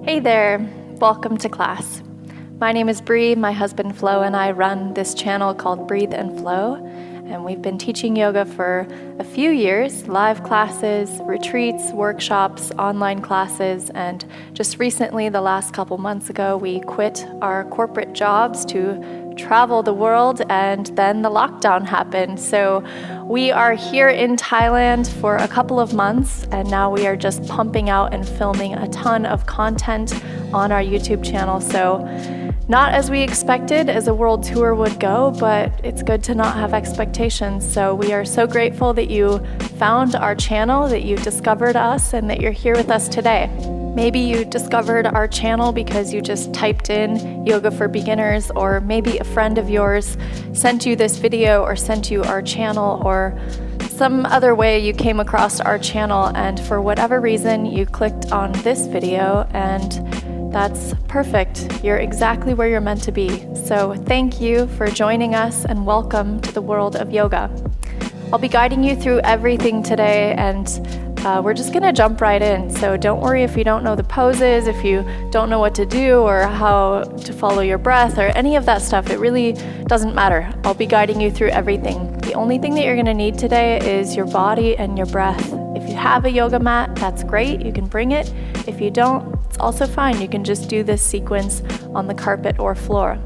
Hey there, welcome to class. My name is Bre, my husband Flo and I run this channel called Bre and Flo, and we've been teaching yoga for a few years, live classes, retreats, workshops, online classes, and just recently, the last couple months ago, we quit our corporate jobs to travel the world, and then the lockdown happened. So we are here in Thailand for a couple of months, and now we are just pumping out and filming a ton of content on our YouTube channel. So not as we expected as a world tour would go, but it's good to not have expectations. So we are so grateful that you found our channel, that you discovered us, and that you're here with us today. Maybe you discovered our channel because you just typed in yoga for beginners, or maybe a friend of yours sent you this video or sent you our channel, or some other way you came across our channel, and for whatever reason you clicked on this video, and that's perfect. You're exactly where you're meant to be. So thank you for joining us and welcome to the world of yoga. I'll be guiding you through everything today, and we're just gonna jump right in. So don't worry if you don't know the poses, if you don't know what to do or how to follow your breath or any of that stuff. It really doesn't matter. I'll be guiding you through everything. The only thing that you're gonna need today is your body and your breath. If you have a yoga mat, that's great. You can bring it. If you don't, it's also fine. You can just do this sequence on the carpet or floor.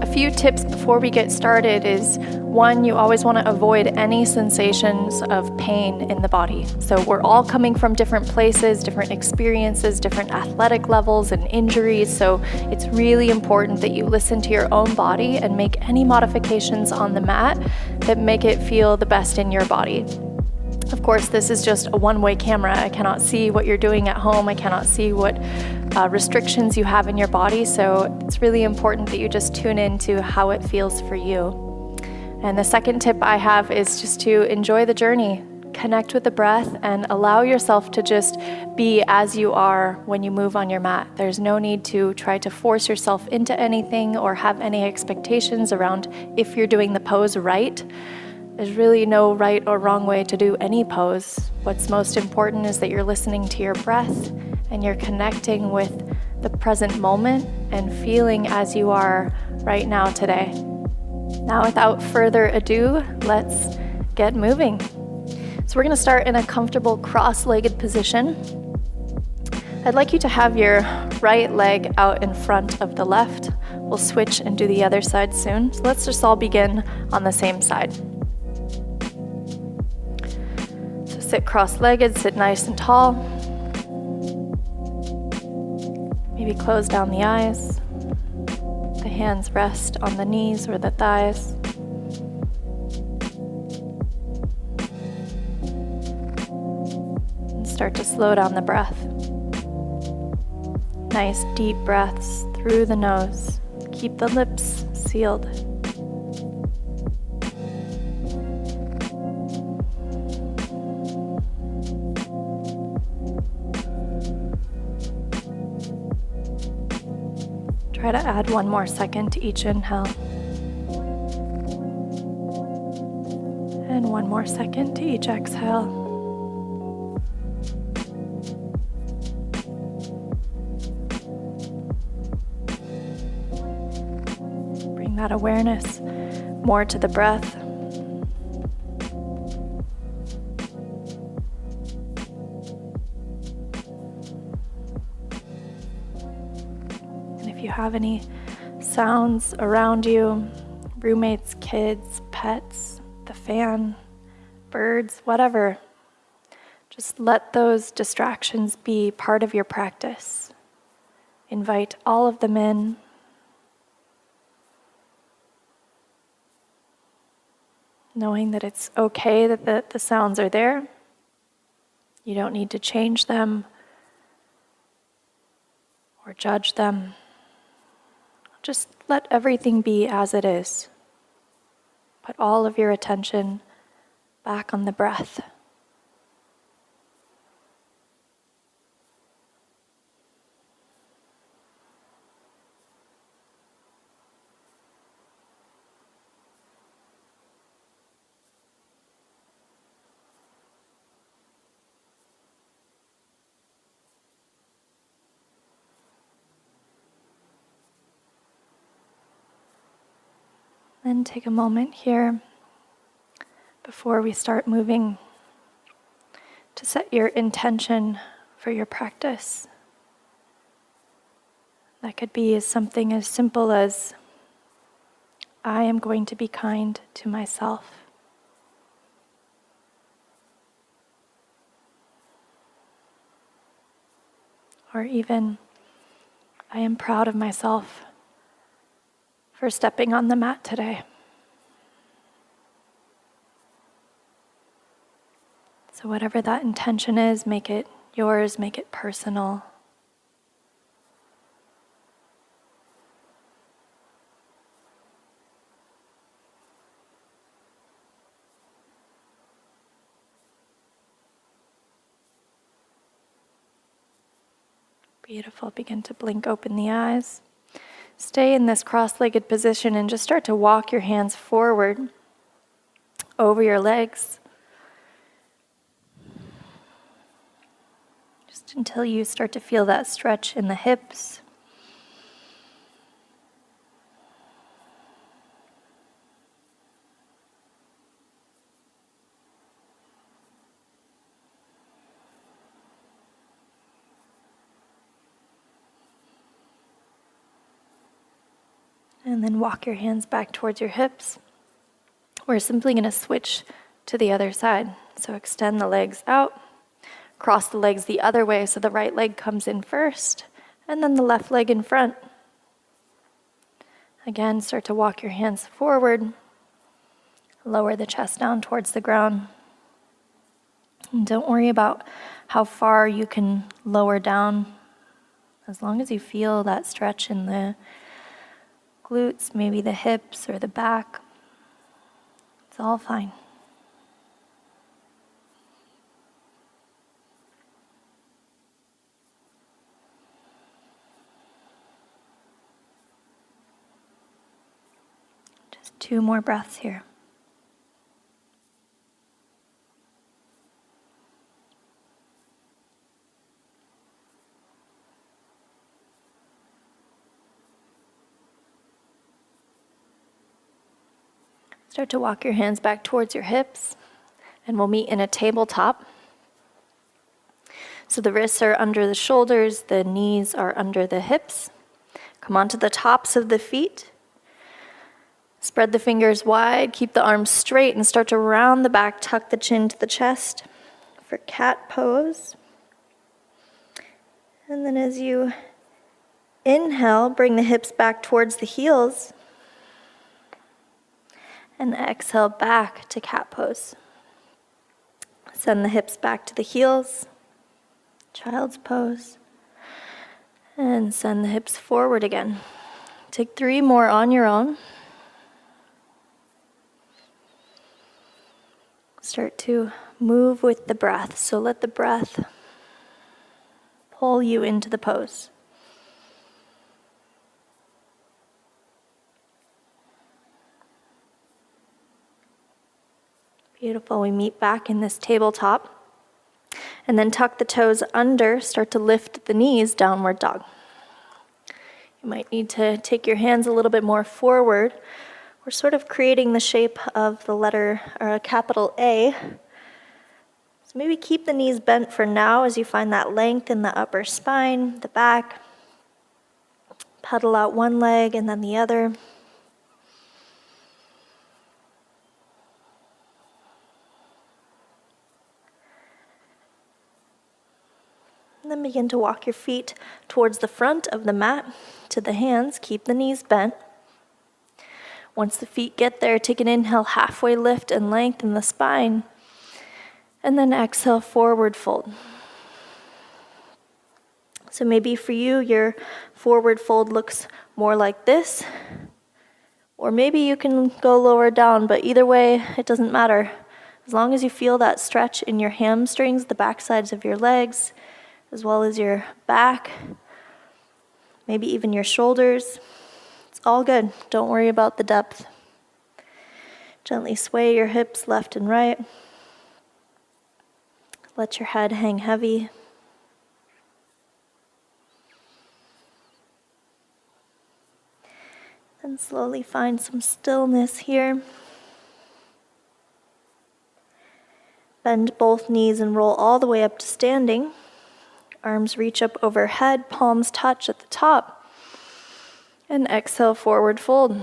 A few tips before we get started is, one, you always want to avoid any sensations of pain in the body. So we're all coming from different places, different experiences, different athletic levels and injuries. So it's really important that you listen to your own body and make any modifications on the mat that make it feel the best in your body. Of course, this is just a one-way camera. I cannot see what you're doing at home. I cannot see what restrictions you have in your body. So it's really important that you just tune into how it feels for you. And the second tip I have is just to enjoy the journey. Connect with the breath and allow yourself to just be as you are when you move on your mat. There's no need to try to force yourself into anything or have any expectations around if you're doing the pose right. There's really no right or wrong way to do any pose. What's most important is that you're listening to your breath and you're connecting with the present moment and feeling as you are right now today. Now, without further ado, let's get moving. So we're going to start in a comfortable cross-legged position. I'd like you to have your right leg out in front of the left. We'll switch and do the other side soon. So let's just all begin on the same side. So sit cross-legged, sit nice and tall. Maybe close down the eyes. The hands rest on the knees or the thighs. And start to slow down the breath. Nice deep breaths through the nose. Keep the lips sealed. Try to add one more second to each inhale. And one more second to each exhale. Bring that awareness more to the breath. If you have any sounds around you, roommates, kids, pets, the fan, birds, whatever, just let those distractions be part of your practice. Invite all of them in. Knowing that it's okay that the sounds are there. You don't need to change them or judge them. Just let everything be as it is. Put all of your attention back on the breath. then take a moment here before we start moving to set your intention for your practice. That could be something as simple as, I am going to be kind to myself. Or even, I am proud of myself for stepping on the mat today. So whatever that intention is, make it yours, make it personal. Beautiful. Begin to blink open the eyes. Stay in this cross-legged position and just start to walk your hands forward over your legs. Just until you start to feel that stretch in the hips. And then walk your hands back towards your hips. We're simply going to switch to the other side. So extend the legs out, cross the legs the other way so the right leg comes in first, and then the left leg in front. Again, start to walk your hands forward, lower the chest down towards the ground. And don't worry about how far you can lower down, as long as you feel that stretch in the glutes, maybe the hips or the back. It's all fine. Just 2 more breaths here. Start to walk your hands back towards your hips, and we'll meet in a tabletop. So the wrists are under the shoulders, the knees are under the hips. Come onto the tops of the feet. Spread the fingers wide, keep the arms straight, and start to round the back, tuck the chin to the chest for cat pose. And then as you inhale, bring the hips back towards the heels. And exhale back to cat pose. Send the hips back to the heels, child's pose. And send the hips forward again. Take 3 more on your own. Start to move with the breath. So let the breath pull you into the pose. Beautiful. We meet back in this tabletop. And then tuck the toes under. Start to lift the knees, downward dog. You might need to take your hands a little bit more forward. We're sort of creating the shape of the letter, or a capital A. So maybe keep the knees bent for now as you find that length in the upper spine, the back. Pedal out one leg and then the other. And then begin to walk your feet towards the front of the mat, to the hands. Keep the knees bent. Once the feet get there, take an inhale, halfway lift and lengthen the spine. And then exhale, forward fold. So maybe for you, your forward fold looks more like this. Or maybe you can go lower down, but either way, it doesn't matter. As long as you feel that stretch in your hamstrings, the back sides of your legs, as well as your back, maybe even your shoulders. It's all good. Don't worry about the depth. Gently sway your hips left and right. Let your head hang heavy. And slowly find some stillness here. Bend both knees and roll all the way up to standing. Arms reach up overhead, palms touch at the top. And exhale, forward fold.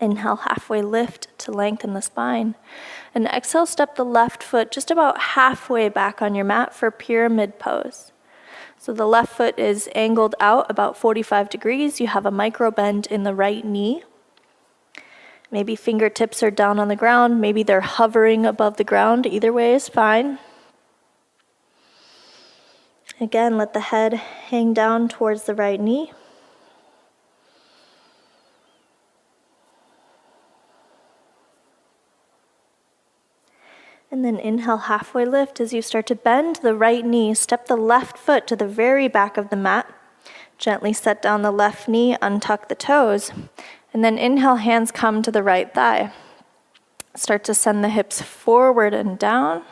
Inhale, halfway lift to lengthen the spine. And exhale, step the left foot just about halfway back on your mat for pyramid pose. So the left foot is angled out about 45 degrees. You have a micro bend in the right knee. Maybe fingertips are down on the ground. Maybe they're hovering above the ground. Either way is fine. Again, let the head hang down towards the right knee. And then inhale, halfway lift. As you start to bend the right knee, step the left foot to the very back of the mat. Gently set down the left knee, untuck the toes. And then inhale, hands come to the right thigh. Start to send the hips forward and down.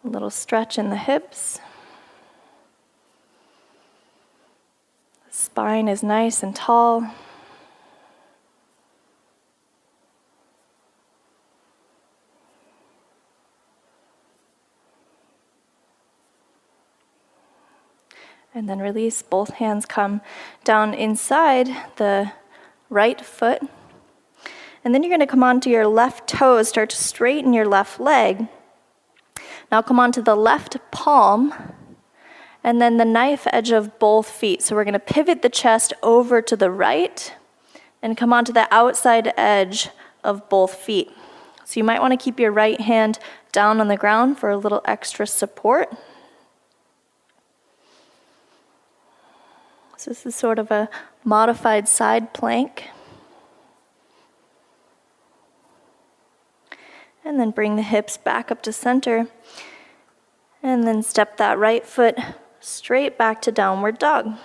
A little stretch in the hips. The spine is nice and tall. And then release, both hands come down inside the right foot. And then you're gonna come onto your left toes, start to straighten your left leg. Now come onto the left palm, and then the knife edge of both feet. So we're gonna pivot the chest over to the right, and come onto the outside edge of both feet. So you might wanna keep your right hand down on the ground for a little extra support. So this is sort of a modified side plank. And then bring the hips back up to center. And then step that right foot straight back to downward dog.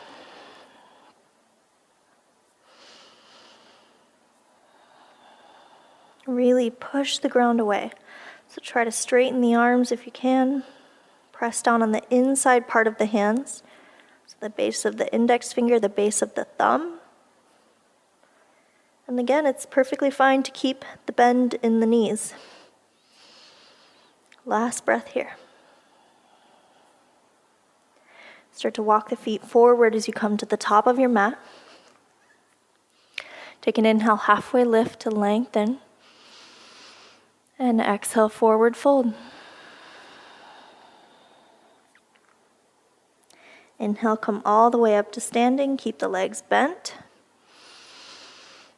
Really push the ground away. So try to straighten the arms if you can. Press down on the inside part of the hands. So the base of the index finger, the base of the thumb. And again, it's perfectly fine to keep the bend in the knees. Last breath here. Start to walk the feet forward as you come to the top of your mat. Take an inhale, halfway lift to lengthen. And exhale, forward fold. Inhale, come all the way up to standing. Keep the legs bent.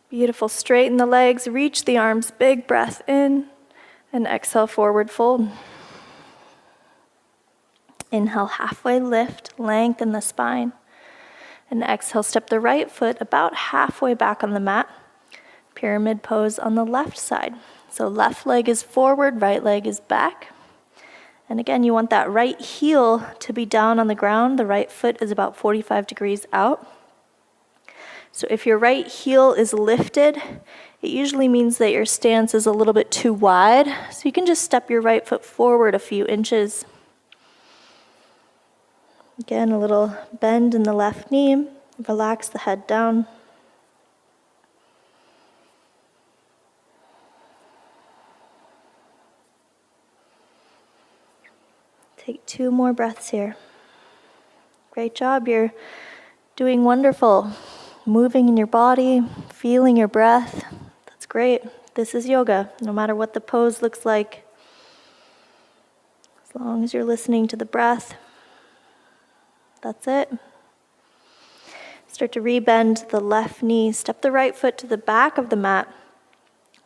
Beautiful, straighten the legs, reach the arms, big breath in, and exhale, forward fold. Inhale, halfway lift, lengthen the spine. And exhale, step the right foot about halfway back on the mat. Pyramid pose on the left side. So left leg is forward, right leg is back. And again, you want that right heel to be down on the ground. The right foot is about 45 degrees out. So if your right heel is lifted, it usually means that your stance is a little bit too wide. So you can just step your right foot forward a few inches. Again, a little bend in the left knee. Relax the head down. Take 2 more breaths here. Great job, you're doing wonderful. Moving in your body, feeling your breath. That's great. This is yoga, no matter what the pose looks like. As long as you're listening to the breath, that's it. Start to rebend the left knee. Step the right foot to the back of the mat.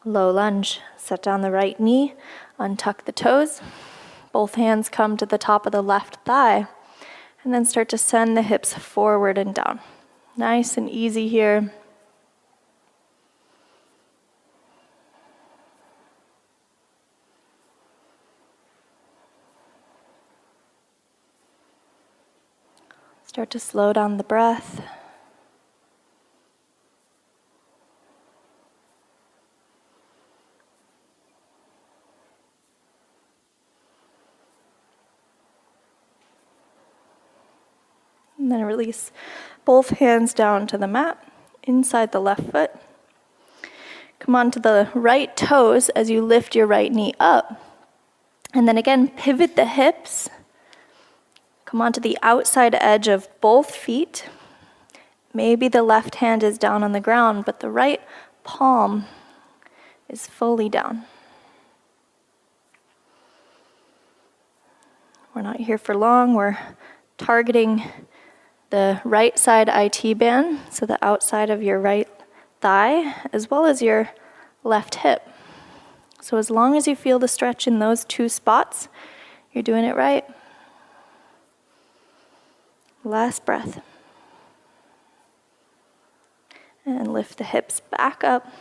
Low lunge. Set down the right knee. Untuck the toes. Both hands come to the top of the left thigh. And then start to send the hips forward and down. Nice and easy here. Start to slow down the breath. And then release both hands down to the mat, inside the left foot. Come onto the right toes as you lift your right knee up. And then again, pivot the hips. Come onto the outside edge of both feet. Maybe the left hand is down on the ground, but the right palm is fully down. We're not here for long. We're targeting the right side IT band, so the outside of your right thigh, as well as your left hip. So as long as you feel the stretch in those two spots, you're doing it right. Last breath. And lift the hips back up.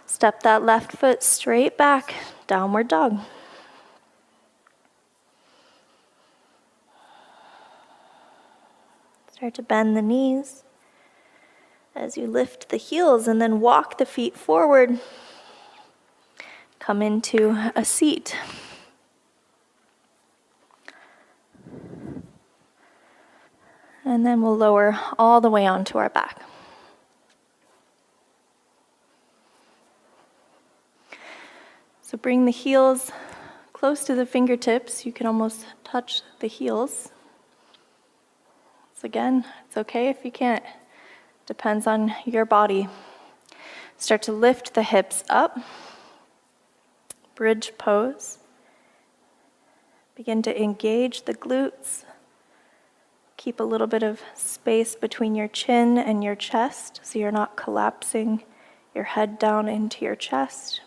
Step that left foot straight back, downward dog. Start to bend the knees as you lift the heels and then walk the feet forward. Come into a seat. And then we'll lower all the way onto our back. So bring the heels close to the fingertips. You can almost touch the heels. So again, it's okay if you can't. Depends on your body. Start to lift the hips up. Bridge pose. Begin to engage the glutes. Keep a little bit of space between your chin and your chest so you're not collapsing your head down into your chest.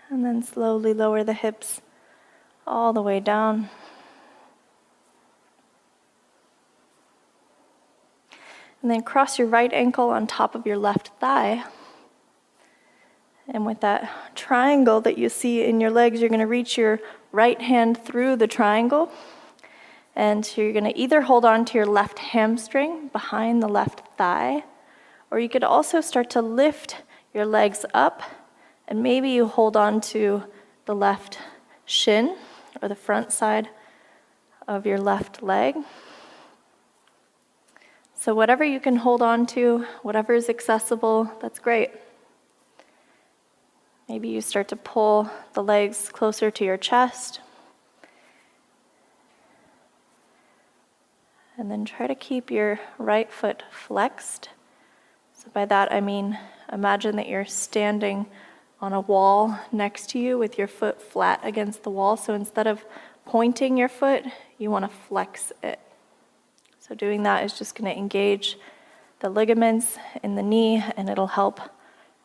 And then slowly lower the hips all the way down. And then cross your right ankle on top of your left thigh. And with that triangle that you see in your legs, you're going to reach your right hand through the triangle. And so you're going to either hold on to your left hamstring behind the left thigh, or you could also start to lift your legs up, and maybe you hold on to the left shin or the front side of your left leg. So whatever you can hold on to, whatever is accessible, that's great. Maybe you start to pull the legs closer to your chest. And then try to keep your right foot flexed. So by that I mean, imagine that you're standing on a wall next to you with your foot flat against the wall. So instead of pointing your foot, you want to flex it. So doing that is just going to engage the ligaments in the knee, and it'll help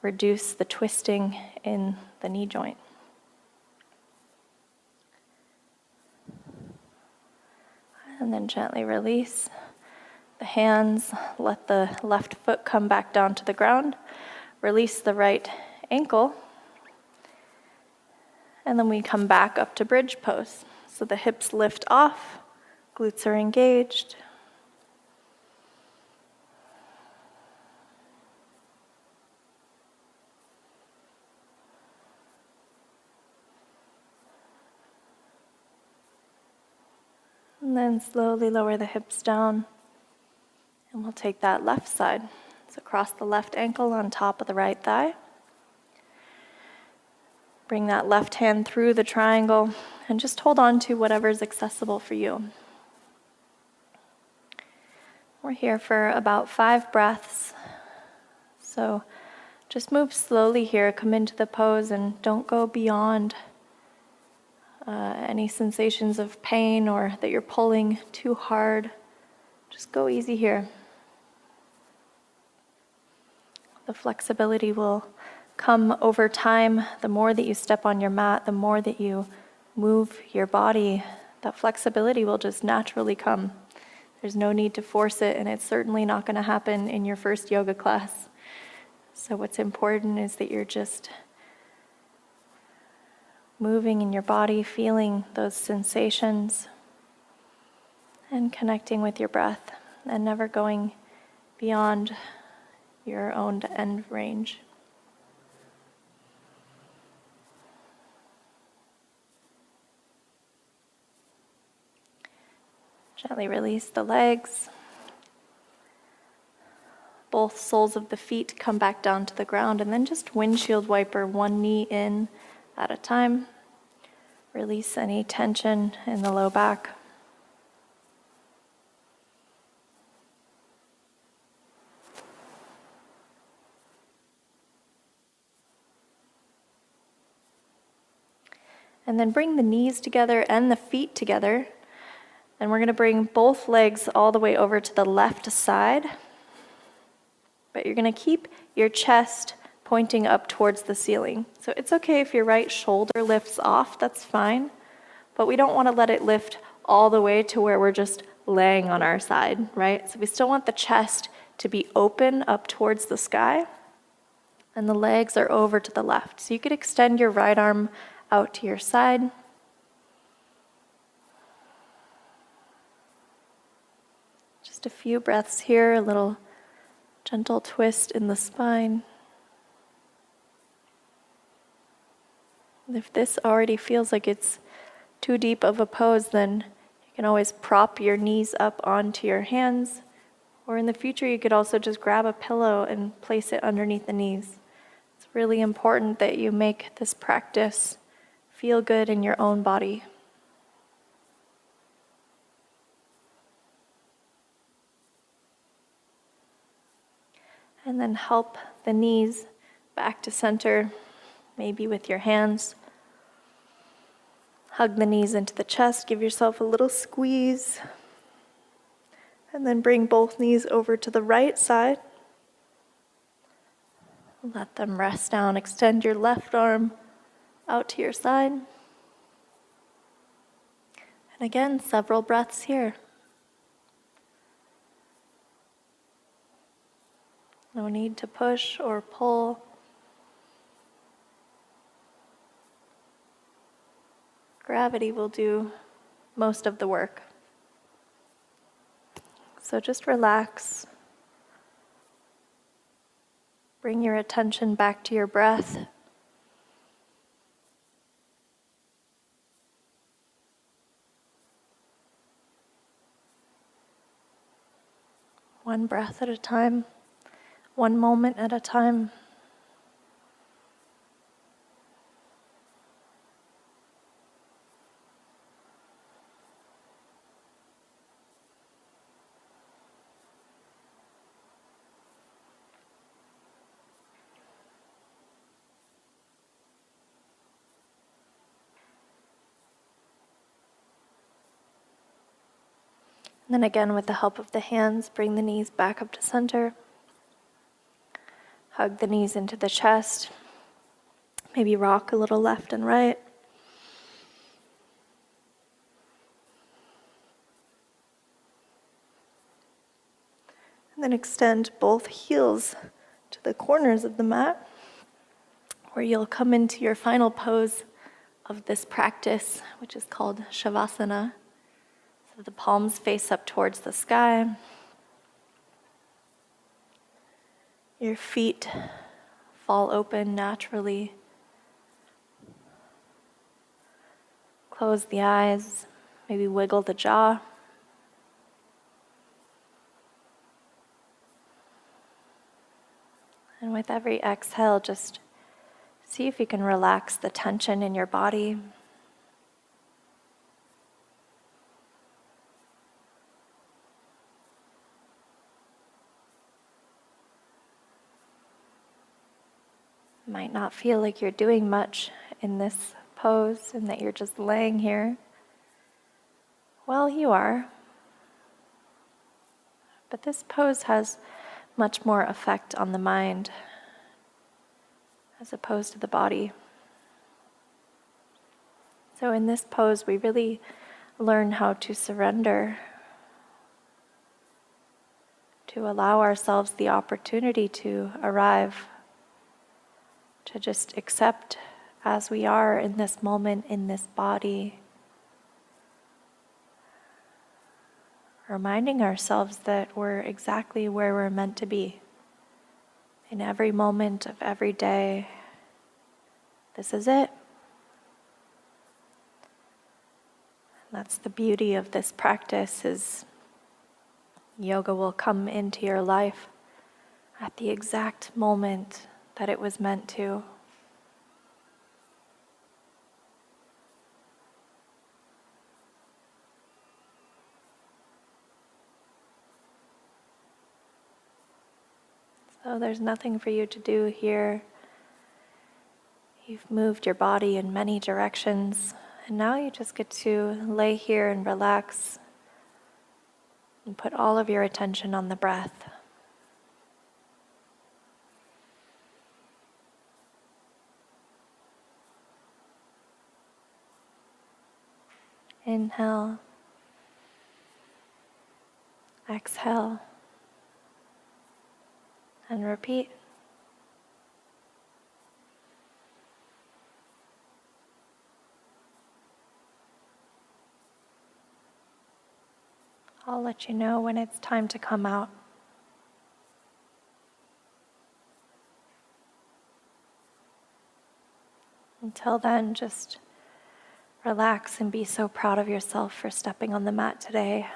reduce the twisting in the knee joint. And then gently release the hands. Let the left foot come back down to the ground. Release the right ankle. And then we come back up to bridge pose. So the hips lift off, glutes are engaged. And then slowly lower the hips down. And we'll take that left side. So cross the left ankle on top of the right thigh. Bring that left hand through the triangle and just hold on to whatever is accessible for you. We're here for about 5 breaths. So just move slowly here, come into the pose, and don't go beyond any sensations of pain or that you're pulling too hard. Just go easy here. The flexibility will come over time. The more that you step on your mat, the more that you move your body, that flexibility will just naturally come. There's no need to force it, and it's certainly not going to happen in your first yoga class. So what's important is that you're just moving in your body, feeling those sensations, and connecting with your breath, and never going beyond your own end range. Gently release the legs. Both soles of the feet come back down to the ground, and then just windshield wiper one knee in at a time. Release any tension in the low back. And then bring the knees together and the feet together. And we're going to bring both legs all the way over to the left side. But you're going to keep your chest pointing up towards the ceiling. So it's okay if your right shoulder lifts off, that's fine. But we don't want to let it lift all the way to where we're just laying on our side, right? So we still want the chest to be open up towards the sky. And the legs are over to the left. So you could extend your right arm out to your side. Just a few breaths here, a little gentle twist in the spine. And if this already feels like it's too deep of a pose, then you can always prop your knees up onto your hands. Or in the future, you could also just grab a pillow and place it underneath the knees. It's really important that you make this practice feel good in your own body. And then help the knees back to center, maybe with your hands. Hug the knees into the chest, give yourself a little squeeze. And then bring both knees over to the right side. Let them rest down. Extend your left arm out to your side. And again, several breaths here. No need to push or pull. Gravity will do most of the work. So just relax. Bring your attention back to your breath. One breath at a time, one moment at a time. And then again, with the help of the hands, bring the knees back up to center. Hug the knees into the chest. Maybe rock a little left and right. And then extend both heels to the corners of the mat, where you'll come into your final pose of this practice, which is called Savasana. So the palms face up towards the sky. Your feet fall open naturally. Close the eyes, maybe wiggle the jaw. And with every exhale, just see if you can relax the tension in your body. Might not feel like you're doing much in this pose and that you're just laying here. Well, you are. But this pose has much more effect on the mind as opposed to the body. So in this pose, we really learn how to surrender, to allow ourselves the opportunity to arrive, to just accept as we are in this moment, in this body. Reminding ourselves that we're exactly where we're meant to be. In every moment of every day, this is it. That's the beauty of this practice, is yoga will come into your life at the exact moment that it was meant to. So there's nothing for you to do here. You've moved your body in many directions, and now you just get to lay here and relax and put all of your attention on the breath. Inhale, exhale, and repeat. I'll let you know when it's time to come out. Until then, just relax and be so proud of yourself for stepping on the mat today.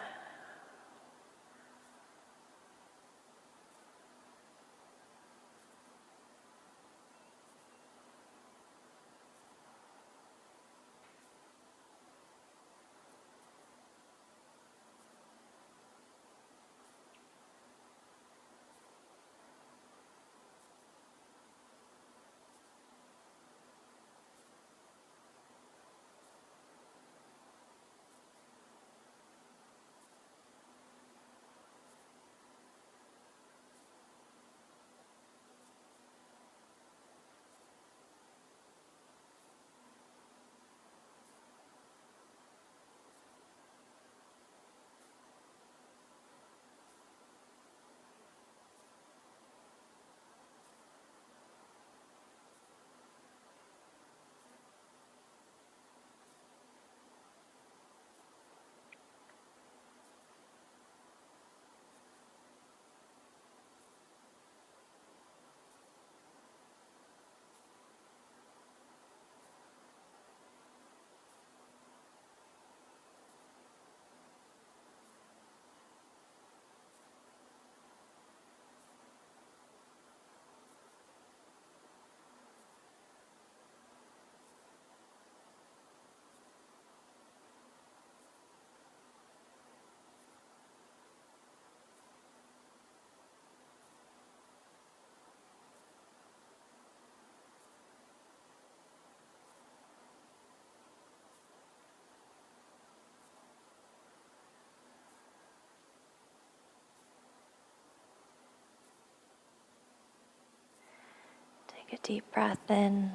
Take a deep breath in,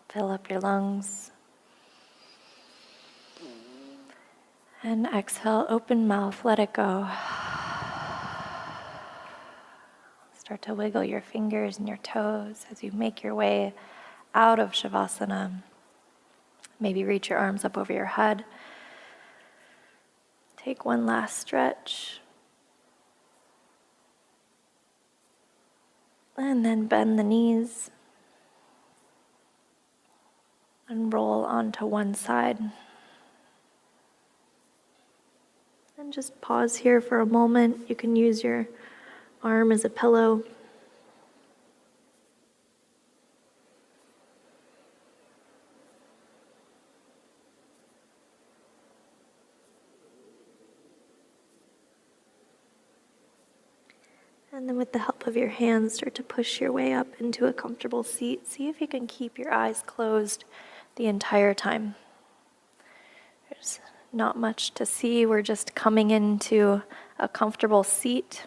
fill up your lungs. And exhale, open mouth, let it go. Start to wiggle your fingers and your toes as you make your way out of Savasana. Maybe reach your arms up over your head. Take one last stretch. And then bend the knees and roll onto one side. And just pause here for a moment. You can use your arm as a pillow. And then with the help of your hands, start to push your way up into a comfortable seat. See if you can keep your eyes closed the entire time. There's not much to see. We're just coming into a comfortable seat.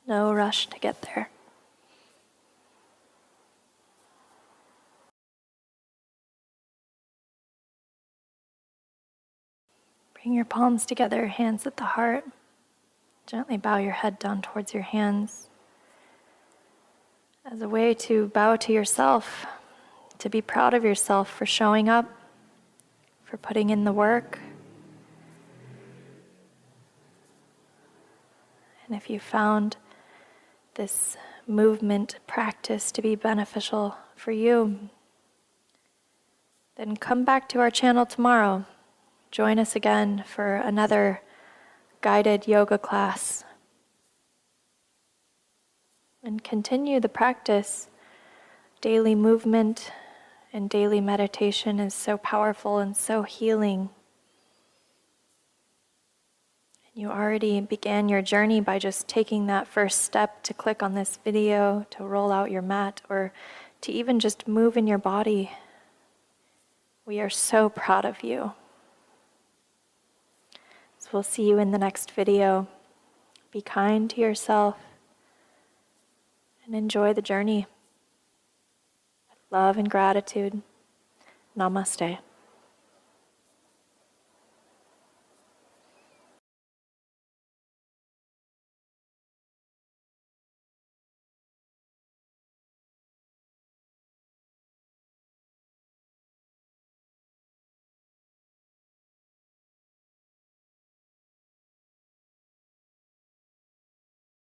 No rush to get there. Bring your palms together, hands at the heart. Gently bow your head down towards your hands as a way to bow to yourself, to be proud of yourself for showing up, for putting in the work. And if you found this movement practice to be beneficial for you, then come back to our channel tomorrow. Join us again for another guided yoga class. And continue the practice. Daily movement and daily meditation is so powerful and so healing. You already began your journey by just taking that first step to click on this video, to roll out your mat, or to even just move in your body. We are so proud of you. So we'll see you in the next video. Be kind to yourself and enjoy the journey. Love and gratitude. Namaste.